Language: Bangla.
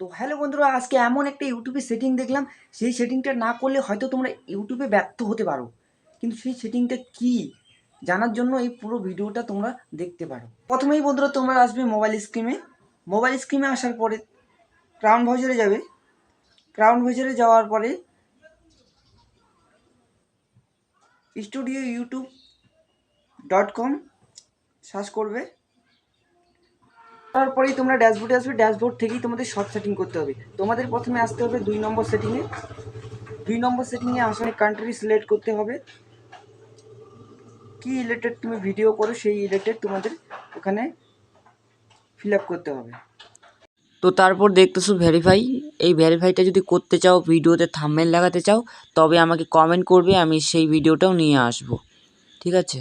তো হ্যালো বন্ধুরা, আজকে এমন একটা ইউটিউবে সেটিং দেখলাম, সেই সেটিংটা না করলে হয়তো তোমরা ইউটিউবে ব্যর্থ হতে পারো। কিন্তু সেই সেটিংটা কি জানার জন্য এই পুরো ভিডিওটা তোমরা দেখতে পারো। প্রথমেই বন্ধুরা তোমরা আসবে মোবাইল স্ক্রিমে আসার পরে ক্রাউন ভাউজারে যাবে। ক্রাউন ভাউজারে যাওয়ার পরে studioyoutube.com সার্চ করবে। তারপরেই তোমরা ড্যাশবোর্ডে আসবে। ড্যাশবোর্ড থেকেই তোমাদের সব সেটিং করতে হবে। তোমাদের প্রথমে আসতে হবে 2 নম্বর সেটিংয়ে। 2 নম্বর সেটিংয়ে আসার কান্ট্রি সিলেক্ট করতে হবে। কি রিলেটেড তুমি ভিডিও করো সেই রিলেটেড তোমাদের ওখানে ফিল আপ করতে হবে। তো তারপর দেখতেছো ভেরিফাই। এই ভেরিফাইটা যদি করতে চাও, ভিডিওতে থাম্বনেল লাগাতে চাও, তবে আমাকে কমেন্ট করবে, আমি সেই ভিডিওটাও নিয়ে আসবো। ঠিক আছে।